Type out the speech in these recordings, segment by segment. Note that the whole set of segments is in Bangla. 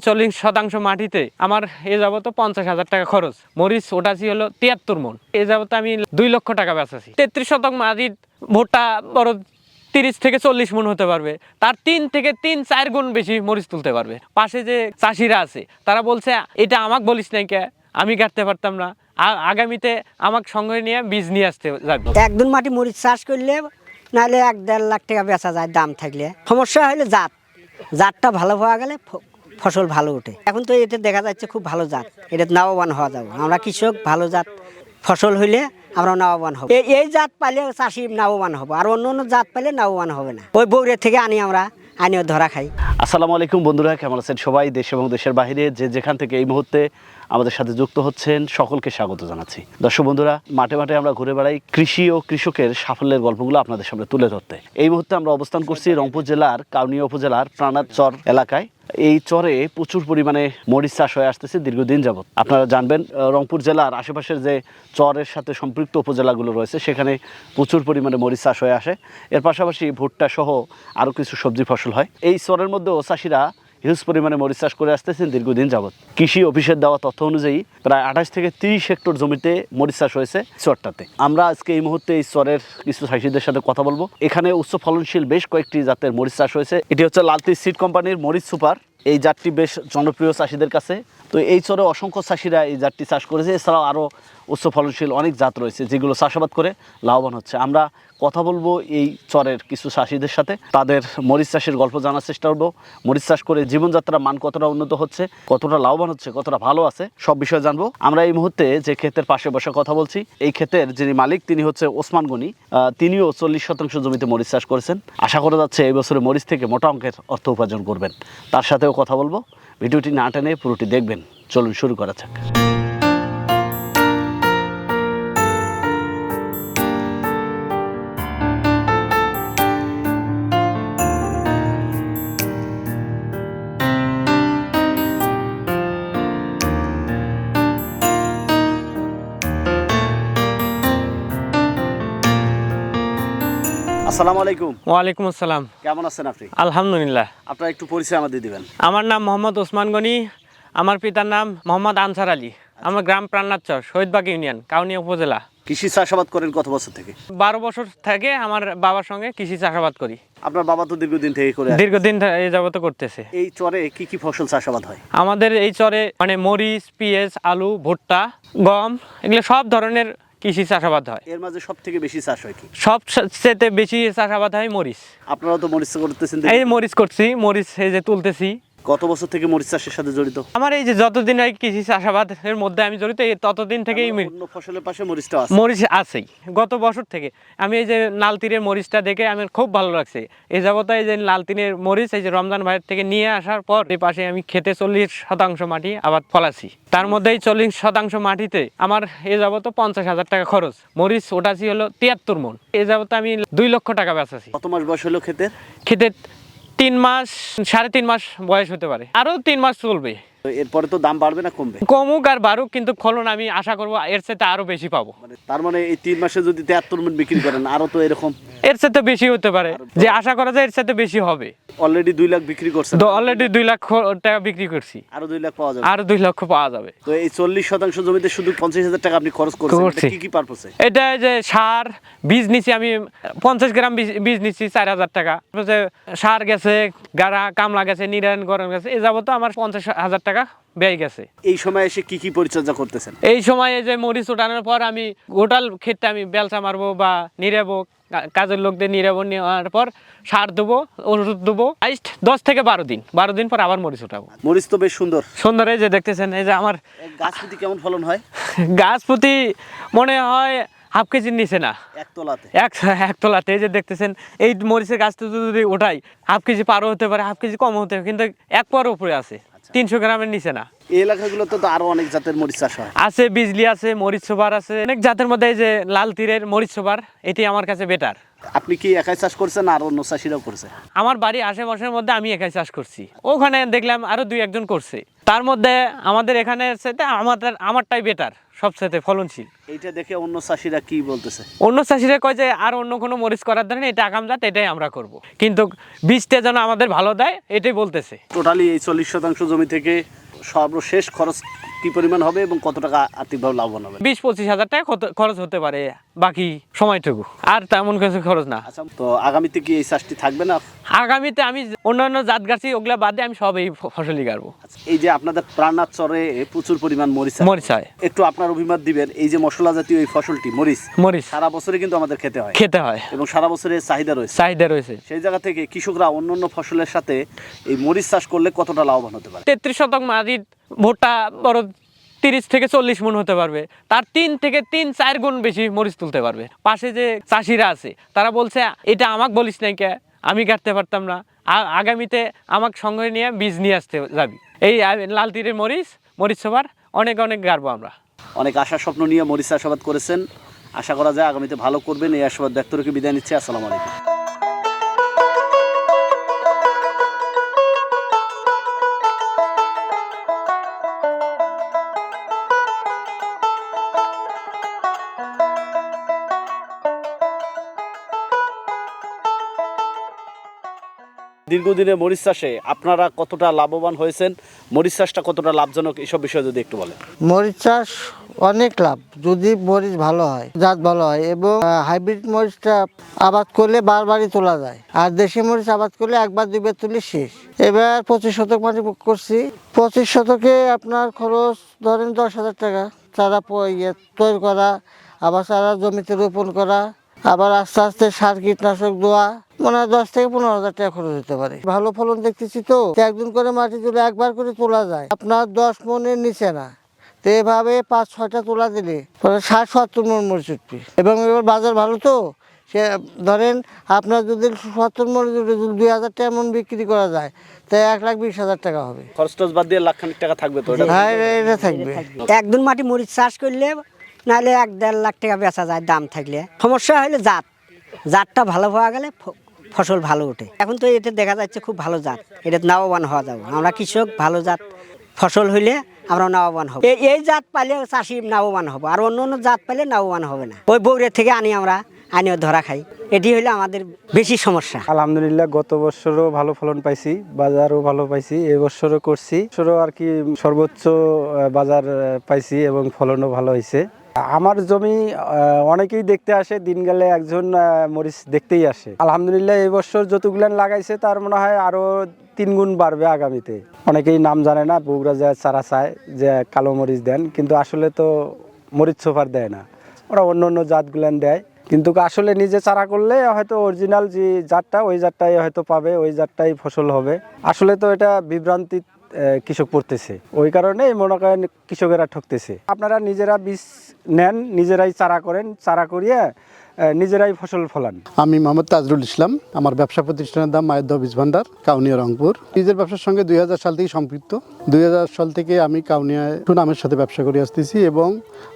40% মাটিতে আমার এ যাবত 50,000 টাকা খরচ। মরিচ ওটাছি হলো 73 মন। এ যাবত আমি 2 লক্ষ টাকা বেচাছি। 33% মাটির ভুট্টা বড় 30 থেকে 40 মন হতে পারবে, তার 3 থেকে 3-4 গুণ বেশি মরিচ তুলতে পারবে। পাশে যে চাষিরা আছে তারা বলছে এটা আমাকে বলিস নাই কে, আমি কাটতে পারতাম না, আগামীতে আমাকে সঙ্গে নিয়ে বীজ নিয়ে আসতে যাবে। একদম মাটি মরিচ চাষ করলে নাহলে 1-1.5 লাখ টাকা বেচা যায় দাম থাকলে। সমস্যা হলে জাতটা ভালো হওয়া গেলে ফসল ভালো ওঠে। এখন তো এটা দেখা যাচ্ছে খুব ভালো জাত, এটা লাভবান হওয়া যাবে। আমরা কৃষক ভালো জাত ফসল হইলে আমরা লাভবান হব। এই জাত পাইলে চাষি লাভবান হবো, আর অন্য অন্য জাত পাইলে লাভবান হবে না। ওই বৌরের থেকে আনিও ধরা খাই। আসসালামু আলাইকুম বন্ধুরা, কেমন আছেন সবাই? দেশ এবং দেশের বাইরে যে যেখান থেকে এই মুহূর্তে আমাদের সাথে যুক্ত হচ্ছেন সকলকে স্বাগত জানাচ্ছি। দর্শক বন্ধুরা, মাঠে মাঠে আমরা ঘুরে বেড়াই কৃষি ও কৃষকের সাফল্যের গল্পগুলো আপনাদের সামনে তুলে ধরতে। এই মুহূর্তে আমরা অবস্থান করছি রংপুর জেলার কাউনিয়া উপজেলার প্রাণার চর এলাকায়। এই চরে প্রচুর পরিমাণে মরিচ চাষ হয়ে আসতেছে দীর্ঘদিন যাবত। আপনারা জানবেন রংপুর জেলার আশেপাশের যে চরের সাথে সম্পৃক্ত উপজেলাগুলো রয়েছে সেখানে প্রচুর পরিমাণে মরিচ চাষ হয়ে আসে। এর পাশাপাশি ভুট্টা সহ আরও কিছু সবজি ফসল হয়। এই চরের মধ্যেও চাষিরা হিউজ পরিমাণে মরিচ চাষ করে আসতেছেন দীর্ঘদিন যাবত। কৃষি অফিসের দেওয়া তথ্য অনুযায়ী প্রায় 28 থেকে 30 হেক্টর জমিতে মরিচ চাষ হয়েছে চরটাতে। আমরা আজকে এই মুহূর্তে এই চরের কিছু চাষিদের সাথে কথা বলবো। এখানে উচ্চ ফলনশীল বেশ কয়েকটি জাতের মরিচ চাষ হয়েছে। এটি হচ্ছে লালতি সিড কোম্পানির মরিচ সুপার। এই জাতটি বেশ জনপ্রিয় চাষিদের কাছে। তো এই চরে অসংখ্য চাষিরা এই জাতটি চাষ করেছে। এছাড়াও আরও উচ্চ ফলনশীল অনেক জাত রয়েছে যেগুলো চাষাবাদ করে লাভবান হচ্ছে। আমরা কথা বলবো এই চরের কিছু চাষিদের সাথে, তাদের মরিচ চাষের গল্প জানার চেষ্টা করবো। মরিচ চাষ করে জীবনযাত্রার মান কতটা উন্নত হচ্ছে, কতটা লাভবান হচ্ছে, কতটা ভালো আছে, সব বিষয়ে জানবো। আমরা এই মুহূর্তে যে ক্ষেতের পাশে বসে কথা বলছি, এই ক্ষেতের যিনি মালিক তিনি হচ্ছে ওসমান গনি। তিনিও 40% জমিতে মরিচ চাষ করেছেন। আশা করা যাচ্ছে এই বছরে মরিচ থেকে মোটা অঙ্কের অর্থ উপার্জন করবেন। তার সাথেও কথা বলবো। ভিডিওটি না টেনে পুরোটি দেখবেন। চলুন শুরু করা যাক। আসসালামু আলাইকুম। ওয়ালাইকুম আসসালাম। কেমন আছেন আপনি? আলহামদুলিল্লাহ। আপনার একটু পরিচয় আমাদের দিবেন। আমার নাম মোহাম্মদ ওসমান গনি, আমার পিতার নাম মোহাম্মদ আনসার আলী। আমার গ্রাম প্রাণনাথ চর, শহীদবাগ ইউনিয়ন, কাউনিয়া উপজেলা। কৃষি চাষাবাদ করেন কত বছর থেকে? 12 বছর থেকে আমার বাবার সঙ্গে কৃষি চাষাবাদ করি। আপনার বাবা তো দীর্ঘদিন থেকে করে আসছে। দীর্ঘদিন এই যাবত করতেছে। এই চরে কি কি ফসল চাষাবাদ হয়? আমাদের এই চরে মানে মরিচ, পেঁয়াজ, আলু, ভুট্টা, গম, এগুলো সব ধরনের কৃষি চাষাবাদ হয়। এর মাঝে সব থেকে বেশি চাষ হয় কি? সবচেয়ে বেশি চাষাবাদ হয় মরিচ। আপনারাও তো মরিচ করতেছেন। এই মরিচ করছি, মরিচ এই যে তুলতেছি। কত বছর থেকে মরিচ চাষের সাথে জড়িত? আমার এই যে যতদিন এই কৃষি চাষাবাদের মধ্যে আমি জড়িত, ততদিন থেকেই অন্য ফসলের পাশে মরিচটা আছে। মরিচ আছেই গত বছর থেকে। আমি এই যে লাল তীরের মরিচটা দেখে আমার খুব ভালো লাগছে। এই যাবত এই যে লাল তীরের মরিচ এই যে রমজান ভাইয়ের থেকে নিয়ে আসার পর এই পাশে আমি খেতে 40% মাটি আবাদ ফলাছি। তার মধ্যে এই 40% মাটিতে আমার এ যাবত 50,000 টাকা খরচ। মরিচ ওটাছি হলো 73 মন। এ যাবত আমি 2 লক্ষ টাকা বেচাছি। কত মাস বয়স হলো ক্ষেতের? খেতে 3 মাস, 3.5 মাস বয়স হতে পারে, আরো 3 মাস চলবে। এরপরে তো দাম বাড়বে না কমবে? কমুক আর বাড়ুক, কিন্তু ফলন আমি আশা করবো এর সাথে আরো বেশি পাবো। তার মানে এই 3 মাসে যদি 73 মণ বিক্রি করেন আরো তো এরকম এর সাথে বেশি হতে পারে, যে আশা করা যায় এর সাথে বেশি হবে। অলরেডি 2 লাখ বিক্রি করছেন? অলরেডি 2 লাখ টাকা বিক্রি করছি, আরো 2 লাখ পাওয়া যাবে। আরো 2 লক্ষ পাওয়া যাবে। তো এই 40% জমিতে শুধু 50,000 টাকা আপনি খরচ করছেন, কি কি পারপোসে? এটা যে সার বীজ নিছি আমি 50 গ্রাম বীজ নিছি 4,000 টাকা। সার গেছে, গাড়া কামলা গেছে, নিরায়ন গরম গেছে, এ যাবত আমার 50,000 টাকা ব্যয় গেছে। এই সময় এসে কি কি পরিচর্যা করতেছেন? এই সময় যে মরিচ ওঠানোর পর আমি গোটাল ক্ষেতটা আমি বেলচা মারবো বা নিরাবো, কাজের লোকদের নিরাবো, নেওয়ার পর সার দেবো, ওষুধ দেবো। 10 থেকে 12 দিন পর আবার মরিচ উঠাবো। মরিচ তো বেশ সুন্দর সুন্দর। এই যে দেখতেছেন, এই যে আমার গাছ প্রতি কেমন ফলন হয়? গাছ প্রতি মনে হয় হাফ কেজির নিচে না, এক তোলাতে। এই যে দেখতেছেন, এই মরিচের গাছটা যদি ওঠাই হাফ কেজি পারও হতে পারে, হাফ কেজি কম হতে পারে, কিন্তু 1 পর উপরে আছে, 300 গ্রামের নিচে না। এই এলাকাগুলোতে তো আরো অনেক জাতের মরিচ চাষ হয়। আছে বিজলি আছে, মরিচ সোবার আছে, অনেক জাতের মধ্যে এই যে লাল তীরের মরিচ সোবার, এটি আমার কাছে বেটার। আপনি কি একাই চাষ করছেন আর অন্য চাষিরাও করছে? আমার বাড়ি আশেপাশের মধ্যে আমি একাই চাষ করছি, ওখানে দেখলাম আরো 2-1 জন করছে। তার মধ্যে আমাদের এখানে আমারটাই বেটার সবচেয়ে ফলনশীল। এইটা দেখে অন্য চাষিরা কি বলতেছে? অন্য চাষিরা কয় যে আর অন্য কোনো মরিচ করার ধরেন এটা আগাম জাত, এটাই আমরা করব, কিন্তু বীজটা যেন আমাদের ভালো দেয় এটাই বলতেছে। টোটালি এই 40% জমি থেকে সর্বশেষ খরচ কি পরিমাণ হবে এবং কত টাকা আর্থিকভাবে লাভবান হবে? 20-25 হাজার টাকা খরচ হতে পারে বাকি সময়টুকু, আর তেমন কিছু খরচ না। আচ্ছা, তো আগামীতে কি এই চাষটি থাকবে না? আগামীতে আমি অন্যান্য জাত গাছি ওগুলা বাদে আমি সব এই ফসলই গাড়বো। আচ্ছা, এই যে আপনাদের প্রাণনাথ চরে প্রচুর পরিমাণ মরিচ হয়। মরিচ হয়। একটু আপনার অভিমত দিবেন, এই যে মশলা জাতীয় এই ফসলটি মরিচ সারা বছরে কিন্তু আমাদের খেতে হয় এবং সারা বছরের চাহিদা রয়েছে। সেই জায়গা থেকে কৃষকরা অন্যান্য ফসলের সাথে এই মরিচ চাষ করলে কতটা লাভবান হতে পারে? 33 শতক মাটির ভুট্টা বড় 30 থেকে 40 মণ হতে পারবে, তার 3 থেকে 3-4 গুণ বেশি মরিচ তুলতে পারবে। পাশে যে চাষিরা আছে তারা বলছে এটা আমাকে বলিস নাই কে, আমি কাটতে পারতাম না, আগামীতে আমাকে সঙ্গে নিয়ে বীজ নিয়ে আসতে যাবি। এই লাল তীরের মরিচ সবার অনেক গাড়বো আমরা। অনেক আশা স্বপ্ন নিয়ে মরিচ চাষাবাদ করেছেন, আশা করা যায় আগামীতে ভালো করবেন। এই আশাবাদ ব্যক্ত রেখে বিদায় নিচ্ছি। আসসালামু আলাইকুম। দীর্ঘদিনে মরিচ চাষে আপনারা কতটা লাভবান হয়েছেন, মরিচ চাষটা কতটা লাভজনক, এসব বিষয়ে যদি একটু বলেন। মরিচ চাষ অনেক লাভ যদি মরিচ ভালো হয়, জাত ভালো হয়, এবং হাইব্রিড মরিচটা আবাদ করলে বারবারই তোলা যায়, আর দেশি মরিচ আবাদ করলে একবার দুইবার তুলে শেষ। এবার 25 শতক মাটি করছি। 25 শতকে আপনার খরচ ধরেন 10,000 টাকা। চারা তৈরি করা, আবার চারা জমিতে রোপণ করা, আবার আস্তে আস্তে সার কীটনাশক দেওয়া, মনে হয় 10 থেকে 15,000 টাকা খরচ হতে পারে। ভালো ফলন দেখতেছি তো, একদিন করে মাটি যদি একবার করে তোলা যায় আপনার 10 মণের নিচে না, তো এভাবে 5-6টা তোলা দিলে 60-70 মণ মরিচ উঠবে। এবং এবার বাজার ভালো তো, সে ধরেন আপনার যদি 70 মণ 2,000 টাকা মণ বিক্রি করা যায়, তাই 1,20,000 টাকা হবে। খরচ টরচ বাদ দিয়ে লাখখানিক টাকা থাকবে তো? হ্যাঁ, এটা থাকবে। একদম মাটি মরিচ চাষ করলে নাহলে 1-1.5 লাখ টাকা বেচা যায় দাম থাকলে। সমস্যা হলে জাতটা ভালো হওয়া গেলে ফসল ভালো ওঠে। এখন তো এতে দেখা যাচ্ছে খুব ভালো জাত, এটা লাভবান হওয়া যাবে। আমরা কৃষক ভালো জাত ফসল হইলে আমরা লাভবান হব। এই জাত পাইলে চাষি লাভবান হবো, আর অন্য জাত পাইলে লাভবান হবে না। ওই বৌরের থেকে আমরা ধরা খাই, এটি হইলে আমাদের বেশি সমস্যা। আলহামদুলিল্লাহ, গত বছরও ভালো ফলন পাইছি, বাজারও ভালো পাইছি, এবছরও করছি। আর কি সর্বোচ্চ বাজার পাইছি এবং ফলনও ভালো হয়েছে। আমার জমি অনেকেই দেখতে আসে, দিন গেলে একজন মরিচ দেখতেই আসে। আলহামদুলিল্লাহ, এই বছর যতগুলান লাগাইছে তার মনে হয় আরো 3 গুণ বাড়বে আগামীতে। অনেকেই নাম জানে না, বগুড়া যায় চারা চায় যে কালো মরিচ দেন, কিন্তু আসলে তো মরিচ সুপার দেয় না, ওরা অন্য অন্য জাতগুলান দেয়। কিন্তু আসলে নিজে চারা করলে হয়তো অরিজিনাল যে জাতটা, ওই জাতটাই হয়তো পাবে, ওই জাতটাই ফসল হবে। আসলে তো এটা বিভ্রান্তি কৃষক পড়তেছে, ওই কারণে মনে করেন কৃষকেরা ঠকতেছে। আপনারা নিজেরা বীজ নেন, নিজেরাই চারা করেন, চারা করিয়ে নিজেরাই ফসল ফলান। আমি মোহাম্মদ তাজরুল ইসলাম। আমার ব্যবসা প্রতিষ্ঠানের নাম মায়ের দোয়া বীজ ভান্ডার, কাউনিয়া, রংপুর। নিজের ব্যবসার সঙ্গে 2000 সাল থেকে সম্পৃক্ত। 2000 সাল থেকে আমি কাউনিয়ায় সুনামের সাথে ব্যবসা করে আসতেছি এবং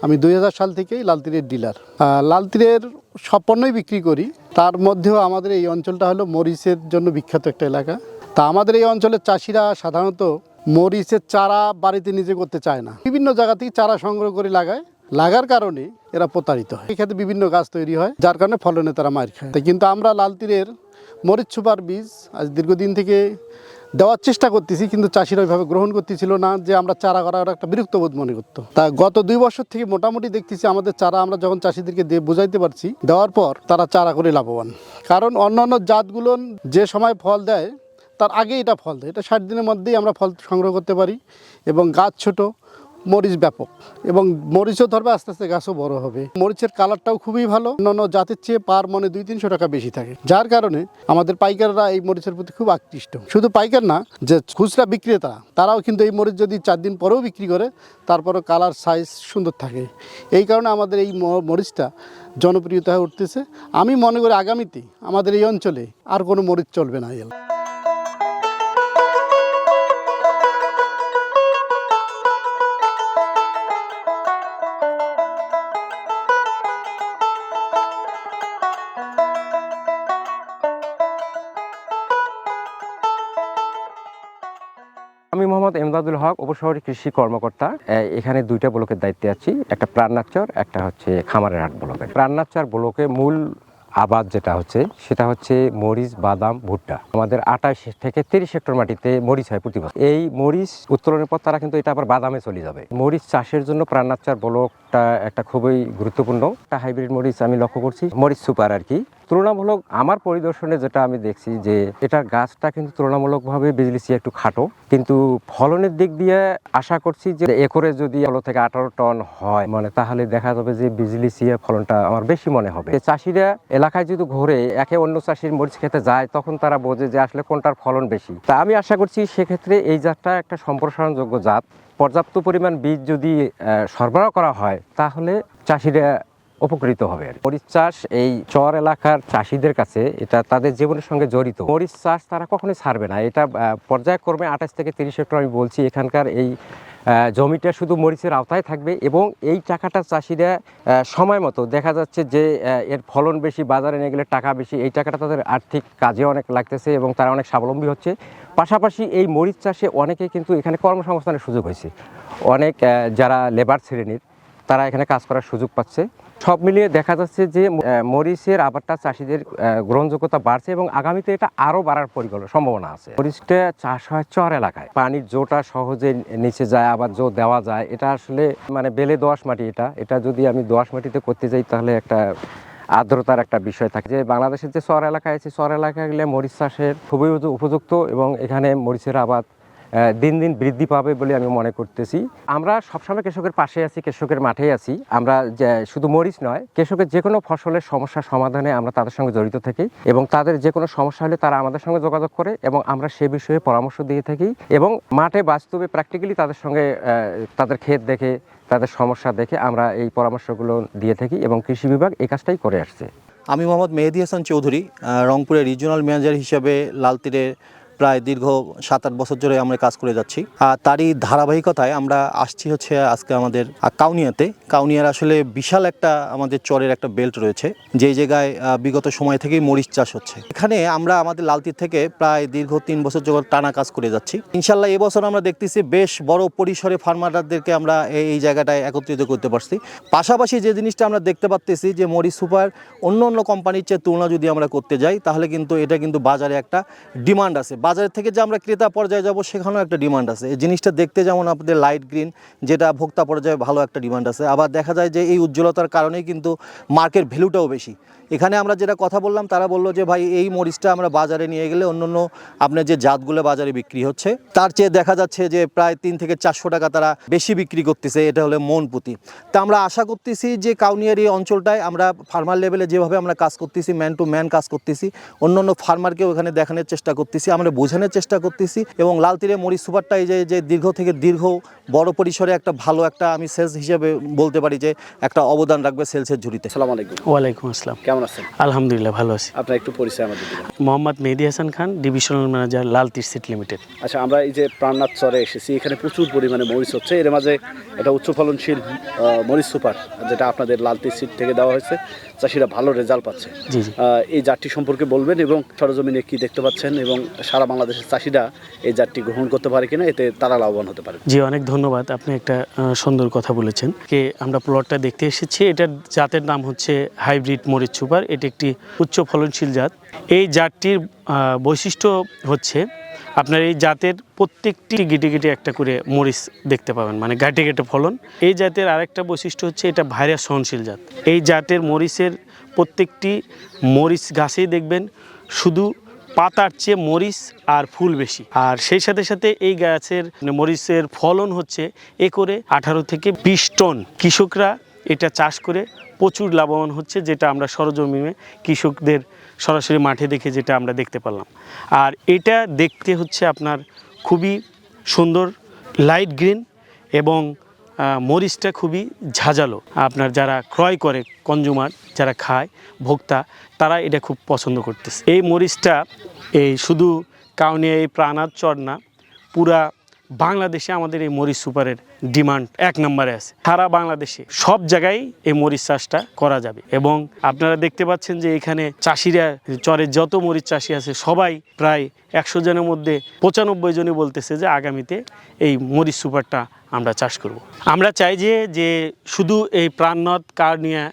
আমি 2000 সাল থেকেই লাল তীরের ডিলার। লাল তীরের সব পণ্যই বিক্রি করি, তার মধ্যেও আমাদের এই অঞ্চলটা হলো মরিচের জন্য বিখ্যাত একটা এলাকা। তা আমাদের এই অঞ্চলের চাষিরা সাধারণত মরিচের চারা বাড়িতে নিজে করতে চায় না, বিভিন্ন জায়গা থেকে চারা সংগ্রহ করে লাগার কারণে এরা প্রতারিত হয়। এক্ষেত্রে বিভিন্ন গাছ তৈরি হয়, যার কারণে ফলনে তারা মার খায়। কিন্তু আমরা লাল তীরের মরিচ সুপার বীজ আজ দীর্ঘদিন থেকে দেওয়ার চেষ্টা করতেছি, কিন্তু চাষিরা ওইভাবে গ্রহণ করতেছিল না, যে আমরা চারা করার একটা বিরক্ত বোধ মনে করতো। তা গত 2 বছর থেকে মোটামুটি দেখতেছি আমাদের চারা আমরা যখন চাষিদেরকে দিয়ে বুঝাইতে পারছি, দেওয়ার পর তারা চারা করে লাভবান। কারণ অন্যান্য জাতগুলো যে সময় ফল দেয় তার আগে এটা ফল দেয়, এটা 60 দিনের মধ্যেই আমরা ফল সংগ্রহ করতে পারি এবং গাছ ছোট, মরিচ ব্যাপক, এবং মরিচও ধরবে, আস্তে আস্তে গাছও বড় হবে। মরিচের কালারটাও খুবই ভালো, অন্যান্য জাতের চেয়ে পার মনে 200-300 টাকা বেশি থাকে, যার কারণে আমাদের পাইকাররা এই মরিচের প্রতি খুব আকৃষ্ট। শুধু পাইকার না, যে খুচরা বিক্রেতা তারাও কিন্তু এই মরিচ যদি 4 দিন পরেও বিক্রি করে, তারপরও কালার সাইজ সুন্দর থাকে। এই কারণে আমাদের এই মরিচটা জনপ্রিয়তা হয়ে উঠতেছে। আমি মনে করি আগামীতে আমাদের এই অঞ্চলে আর কোনো মরিচ চলবে না। আমি আমি মোহাম্মদ এমদাদুল হক, উপশহরী কৃষি কর্মকর্তা। এখানে দুইটা ব্লকের দায়িত্বে আছি, একটা প্রাণনাথচর, একটা হচ্ছে খামারের হাট ব্লকে। প্রাণনাথচর ব্লকে মূল আবাদ যেটা হচ্ছে সেটা হচ্ছে মরিচ, বাদাম, ভুট্টা। আমাদের 28 থেকে 30 হেক্টর মাটিতে মরিচ হয় প্রতি বছর। এই মরিচ উত্তোলনের পর তারা কিন্তু এটা আবার বাদামে চলে যাবে। মরিচ চাষের জন্য প্রাণনাথচর ব্লকটা একটা খুবই গুরুত্বপূর্ণ। একটা হাইব্রিড মরিচ আমি লক্ষ্য করছি, মরিচ সুপার আর কি। তুলনামূলক আমার পরিদর্শনে যেটা আমি দেখছি যে এটার গাছটা কিন্তু তুলনামূলকভাবে বিজলিসিয়া একটু খাটো, কিন্তু ফলনের দিক দিয়ে আশা করছি যে একরে যদি 16 থেকে 18 টন হয় মানে তাহলে দেখা যাবে যে বিজলিসিয়া ফলনটা আমার বেশি মনে হবে। চাষিরা এলাকায় যদি ঘুরে একে অন্য চাষির মরিচ খেতে যায় তখন তারা বোঝে যে আসলে কোনটার ফলন বেশি। তা আমি আশা করছি সেক্ষেত্রে এই জাতটা একটা সম্প্রসারণযোগ্য জাত। পর্যাপ্ত পরিমাণ বীজ যদি সরবরাহ করা হয় তাহলে চাষিরা উপকৃত হবে। মরিচ চাষ এই চর এলাকার চাষিদের কাছে এটা তাদের জীবনের সঙ্গে জড়িত। মরিচ চাষ তারা কখনোই ছাড়বে না। এটা পর্যায়ক্রমে 28 থেকে 30 হেক্টর আমি বলছি, এখানকার এই জমিটা শুধু মরিচের আওতায় থাকবে এবং এই টাকাটা চাষিরা সময় মতো দেখা যাচ্ছে যে এর ফলন বেশি, বাজারে নিয়ে গেলে টাকা বেশি, এই টাকাটা তাদের আর্থিক কাজে অনেক লাগতেছে এবং তারা অনেক স্বাবলম্বী হচ্ছে। পাশাপাশি এই মরিচ চাষে অনেকে কিন্তু এখানে কর্মসংস্থানের সুযোগ হয়েছে। অনেক যারা লেবার শ্রেণীর তারা এখানে কাজ করার সুযোগ পাচ্ছে। সব মিলিয়ে দেখা যাচ্ছে যে মরিচের আবারটা চাষিদের গ্রহণযোগ্যতা বাড়ছে এবং আগামীতে এটা আরও বাড়ার সম্ভাবনা আছে। মরিচটা চাষ হয় চর এলাকায়, পানির জোটা সহজে নিচে যায়, আবার জো দেওয়া যায়। এটা আসলে মানে বেলে দোআঁশ মাটি, এটা যদি আমি দোআঁশ মাটিতে করতে যাই তাহলে একটা আর্দ্রতার একটা বিষয় থাকে। যে বাংলাদেশের যে চর এলাকায় আছে, চর এলাকায় গেলে মরিচ চাষের খুবই উপযুক্ত এবং এখানে মরিচের আবাদ দিন দিন বৃদ্ধি পাবে বলে আমি মনে করতেছি। আমরা সবসময় কৃষকের পাশে আছি, কৃষকের মাঠেই আছি। আমরা শুধু মরিচ নয়, কৃষকের যে কোনো ফসলের সমস্যা সমাধানে আমরা তাদের সঙ্গে জড়িত থাকি এবং তাদের যে কোনো সমস্যা হলে তারা আমাদের সঙ্গে যোগাযোগ করে এবং আমরা সে বিষয়ে পরামর্শ দিয়ে থাকি এবং মাঠে বাস্তবে প্র্যাকটিক্যালি তাদের সঙ্গে তাদের ক্ষেত দেখে, তাদের সমস্যা দেখে আমরা এই পরামর্শগুলো দিয়ে থাকি এবং কৃষি বিভাগ এই কাজটাই করে আসছে। আমি মোহাম্মদ মেহেদি হাসান চৌধুরী, রংপুরের রিজিওনাল ম্যানেজার হিসেবে লালতীরে প্রায় দীর্ঘ 7-8 বছর ধরে আমরা কাজ করে যাচ্ছি। আর তারই ধারাবাহিকতায় আমরা আসছি হচ্ছে আজকে আমাদের কাউনিয়াতে। কাউনিয়ার আসলে বিশাল একটা আমাদের চরের একটা বেল্ট রয়েছে, যেই জায়গায় বিগত সময় থেকেই মরিচ চাষ হচ্ছে। এখানে আমরা আমাদের লালতীর থেকে প্রায় দীর্ঘ 3 বছর যাবত টানা কাজ করে যাচ্ছি। ইনশাল্লাহ এবছর আমরা দেখতেছি বেশ বড় পরিসরে ফার্মারদেরকে আমরা এই জায়গাটায় একত্রিত করতে পারছি। পাশাপাশি যে জিনিসটা আমরা দেখতে পাচ্তেছি যে মরিচ সুপার অন্য অন্য কোম্পানির চেয়ে তুলনা যদি আমরা করতে যাই তাহলে কিন্তু এটা কিন্তু বাজারে একটা ডিমান্ড আছে। বাজার থেকে যে আমরা ক্রেতা পর্যায়ে যাব সেখানেও একটা ডিমান্ড আছে। এই জিনিসটা দেখতে যেমন আপনাদের লাইট গ্রিন, যেটা ভোক্তা পর্যায়ে ভালো একটা ডিমান্ড আছে, আবার দেখা যায় যে এই উজ্জ্বলতার কারণেই কিন্তু মার্কেট ভ্যালুটাও বেশি। এখানে আমরা যেটা কথা বললাম তারা বললো যে ভাই এই মরিচটা আমরা বাজারে নিয়ে গেলে অন্য আপনার যে জাতগুলো বাজারে বিক্রি হচ্ছে তার চেয়ে দেখা যাচ্ছে যে প্রায় 3 থেকে 400 টাকা তারা বেশি বিক্রি করতেছে, এটা হলে মন প্রতি। তা আমরা আশা করতেছি যে কাউনিয়ার এই অঞ্চলটায় আমরা ফার্মার লেভেলে যেভাবে আমরা কাজ করতেছি, ম্যান টু ম্যান কাজ করতেছি, অন্য ফার্মারকেও এখানে দেখানোর চেষ্টা করতেছি, আমরা বোঝানোর চেষ্টা করতেছি এবং লালতীরে মরিচ সুপারটা এই যে দীর্ঘ থেকে দীর্ঘ বড় পরিসরে একটা ভালো একটা আমি সেলস হিসেবে বলতে পারি যে একটা অবদান রাখবে সেলসের ঝুড়িতে। আসসালামু আলাইকুম। ওয়ালাইকুম আসসালাম। কেমন আছেন? আলহামদুলিল্লাহ ভালো আছি। আপনার একটু পরিচয় আমাদের দিবেন? Mohammad Mehedi Hasan Khan, divisional manager Lalteer seed limited. আচ্ছা, আমরা এই যে প্রাণনাথ চরে এসেছি, এখানে প্রচুর পরিমাণে মরিচ হচ্ছে। এর মাঝে এটা উচ্চ ফলনশীল মরিচ সুপার যেটা আপনাদের লালতীর সিড থেকে দেওয়া হয়েছে, চাষিরা ভালো রেজাল্ট পাচ্ছে। জি জি। এই জাতটি সম্পর্কে বলবেন এবং সরজমিনে কি দেখতে পাচ্ছেন এবং সারা বাংলাদেশের চাষিরা এই জাতটি গ্রহণ করতে পারে কিনা, এতে তারা লাভবান হতে পারে। জি, অনেক ধন্যবাদ। আপনি একটা সুন্দর কথা বলেছেন। কে আমরা প্লটটা দেখতে এসেছি। এটার জাতের নাম হচ্ছে হাইব্রিড মরিচ সুপার। এটি একটি উচ্চ ফলনশীল জাত। এই জাতটির বৈশিষ্ট্য হচ্ছে আপনার এই জাতের প্রত্যেকটি গিটে গিটে একটা করে মরিচ দেখতে পাবেন, মানে ঘাটে ঘাটে ফলন। এই জাতের আরেকটা বৈশিষ্ট্য হচ্ছে এটা ভাইরাস সহনশীল জাত। এই জাতের মরিচের প্রত্যেকটি মরিচ গাছেই দেখবেন শুধু পাতার চেয়ে মরিচ আর ফুল বেশি। আর সেই সাথে সাথে এই গাছের মরিচের ফলন হচ্ছে একরে 18 থেকে 20 টন। কৃষকরা এটা চাষ করে প্রচুর লাভবান হচ্ছে, যেটা আমরা সরজমিনে কৃষকদের সরাসরি মাঠে দেখে যেটা আমরা দেখতে পেলাম। আর এটা দেখতে হচ্ছে আপনার খুবই সুন্দর লাইট গ্রিন এবং মরিচটা খুবই ঝাঁঝালো। আপনার যারা ক্রয় করে, কনজুমার যারা খায়, ভোক্তা, তারা এটা খুব পছন্দ করতেছে। এই মরিচটা এই শুধু কাউনিয়া এই প্রাণনাথ চর না, পুরা বাংলাদেশে আমাদের এই মরিচ সুপারের ডিমান্ড 1 নম্বরে আছে। সারা বাংলাদেশে সব জায়গায় এই মরিচ চাষটা করা যাবে এবং আপনারা দেখতে পাচ্ছেন যে এখানে চাষিরা চরের যত মরিচ চাষি আছে সবাই প্রায় 100 জনের মধ্যে 95 জনই বলতেছে যে আগামীতে এই মরিচ সুপারটা আমরা চাষ করব। আমরা চাই যে শুধু এই প্রাণনাথ কাউনিয়া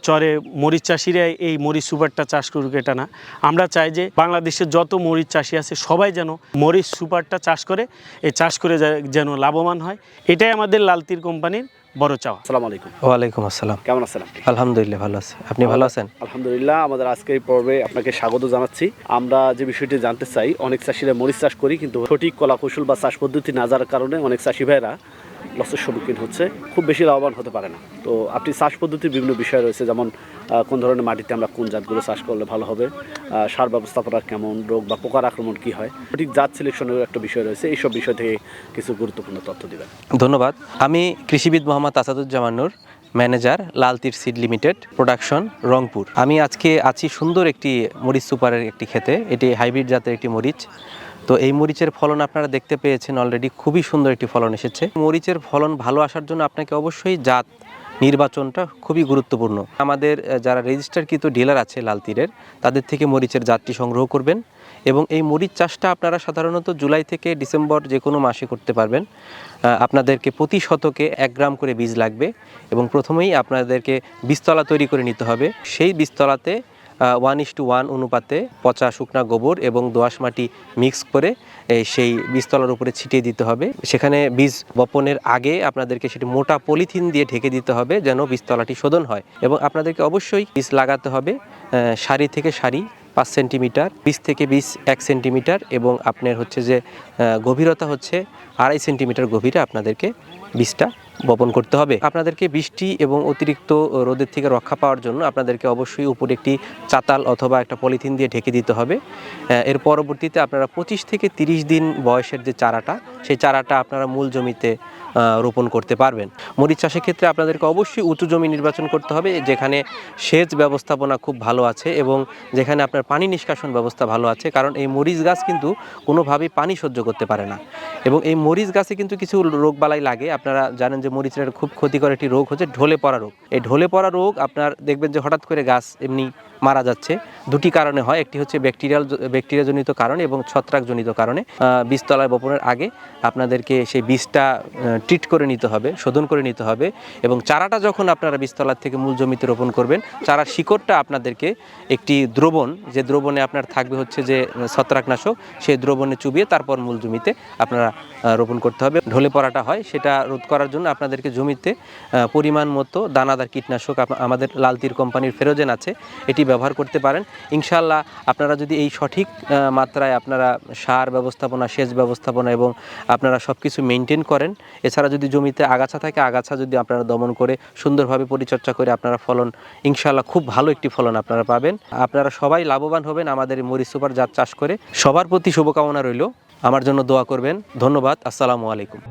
চরে মরিচ চাষিরা এই মরিচ সুপারটা চাষ করুক এটা না, আমরা চাই যে বাংলাদেশের যত মরিচ চাষি আছে সবাই যেন মরিচ সুপারটা চাষ করে, এই চাষ করে যেন লাভবান হয়, এটাই আমাদের লালতির কোম্পানির বড় চাওয়া। আসসালামু আলাইকুম। ওয়ালাইকুম আসসালাম। কেমন আছেন আপনি? আলহামদুলিল্লাহ ভালো আছি, আপনি ভালো আছেন? আলহামদুলিল্লাহ। আমাদের আজকের এই পর্বে আপনাকে স্বাগত জানাচ্ছি। আমরা যে বিষয়টি জানতে চাই, অনেক চাষিরা মরিচ চাষ করি কিন্তু সঠিক কলা কৌশল বা চাষ পদ্ধতি না জানার কারণে অনেক চাষি ভাইরা লসের সম্মুখীন হচ্ছে, খুব বেশি লাভবান হতে পারে না। তো আপনি চাষ পদ্ধতির বিভিন্ন বিষয় রয়েছে, যেমন কোন ধরনের মাটিতে আমরা কোন জাতগুলো চাষ করলে ভালো হবে, সার ব্যবস্থাপনা কেমন, রোগ বা পোকার আক্রমণ কী হয়, সঠিক জাত সিলেকশনের একটা বিষয় রয়েছে। এইসব বিষয় থেকে কিছু গুরুত্বপূর্ণ তথ্য দেবেন। ধন্যবাদ। আমি কৃষিবিদ Mohammad Asaduzzaman Noor, manager লালতির seed limited, production, Rangpur. আমি আজকে আছি সুন্দর একটি মরিচ সুপারের একটি ক্ষেতে। এটি হাইব্রিড জাতের একটি মরিচ। তো এই মরিচের ফলন আপনারা দেখতে পেয়েছেন অলরেডি, খুবই সুন্দর একটি ফলন এসেছে। মরিচের ফলন ভালো আসার জন্য আপনাকে অবশ্যই জাত নির্বাচনটা খুবই গুরুত্বপূর্ণ। আমাদের যারা রেজিস্টারকৃত ডিলার আছে লালতিরের, তাদের থেকে মরিচের জাতটি সংগ্রহ করবেন এবং এই মরিচ চাষটা আপনারা সাধারণত জুলাই থেকে ডিসেম্বর যে কোনো মাসে করতে পারবেন। আপনাদেরকে প্রতি শতকে 1 গ্রাম করে বীজ লাগবে এবং প্রথমেই আপনাদেরকে বীজতলা তৈরি করে নিতে হবে। সেই বীজতলাতে 1:1 অনুপাতে পচা শুকনা গোবর এবং দোআঁশ মাটি মিক্স করে সেই বীজতলার উপরে ছিটিয়ে দিতে হবে। সেখানে বীজ বপনের আগে আপনাদেরকে সেটি মোটা পলিথিন দিয়ে ঢেকে দিতে হবে যেন বীজতলাটি শোধন হয় এবং আপনাদেরকে অবশ্যই বীজ লাগাতে হবে সারি থেকে সারি 5 সেন্টিমিটার, বীজ থেকে বীজ 1 সেন্টিমিটার এবং আপনার হচ্ছে যে গভীরতা হচ্ছে 2.5 সেন্টিমিটার গভীরে আপনাদেরকে বীজটা বপন করতে হবে। আপনাদেরকে বৃষ্টি এবং অতিরিক্ত রোদের থেকে রক্ষা পাওয়ার জন্য আপনাদেরকে অবশ্যই উপরে একটি চাতাল অথবা একটা পলিথিন দিয়ে ঢেকে দিতে হবে। এর পরবর্তীতে আপনারা 25 থেকে 30 দিন বয়সের যে চারাটা, সেই চারাটা আপনারা মূল জমিতে রোপণ করতে পারবেন। মরিচ চাষের ক্ষেত্রে আপনাদেরকে অবশ্যই উঁচু জমি নির্বাচন করতে হবে, যেখানে সেচ ব্যবস্থাপনা খুব ভালো আছে এবং যেখানে আপনার পানি নিষ্কাশন ব্যবস্থা ভালো আছে, কারণ এই মরিচ গাছ কিন্তু কোনোভাবেই পানি সহ্য করতে পারে না এবং এই মরিচ গাছে কিন্তু কিছু রোগবালাই লাগে। আপনারা জানেন যে মরিচের খুব ক্ষতিকর একটি রোগ হচ্ছে ঢলে পড়া রোগ। এই ঢলে পড়া রোগ আপনার দেখবেন যে হঠাৎ করে গাছ এমনি মারা যাচ্ছে। দুটি কারণে হয়, একটি হচ্ছে ব্যাকটেরিয়াজনিত কারণে এবং ছত্রাকজনিত কারণে। বীজতলায় বপনের আগে আপনাদেরকে সেই বীজটা ট্রিট করে নিতে হবে, শোধন করে নিতে হবে এবং চারাটা যখন আপনারা বীজতলার থেকে মূল জমিতে রোপণ করবেন, চারার শিকড়টা আপনাদেরকে একটি দ্রবণ, যে দ্রবণে আপনার থাকবে হচ্ছে যে ছত্রাকনাশক, সেই দ্রবণে চুবিয়ে তারপর মূল জমিতে আপনারা রোপণ করতে হবে। ঢলে পড়াটা হয় সেটা রোধ করার জন্য আপনাদেরকে জমিতে পরিমাণ মতো দানাদার কীটনাশক আমাদের লালতির কোম্পানির ফেরোজেন আছে, এটি ব্যবহার করতে পারেন। ইনশাআল্লাহ আপনারা যদি এই সঠিক মাত্রায় আপনারা সার ব্যবস্থাপনা, সেচ ব্যবস্থাপনা এবং আপনারা সব কিছু মেনটেন করেন, এছাড়া যদি জমিতে আগাছা থাকে, আগাছা যদি আপনারা দমন করে সুন্দরভাবে পরিচর্যা করে আপনারা ফলন ইনশাআল্লাহ খুব ভালো একটি ফলন আপনারা পাবেন। আপনারা সবাই লাভবান হবেন আমাদের মরিচ সুপার জাত চাষ করে। সবার প্রতি শুভকামনা রইল, আমার জন্য দোয়া করবেন। ধন্যবাদ। আসসালামু আলাইকুম।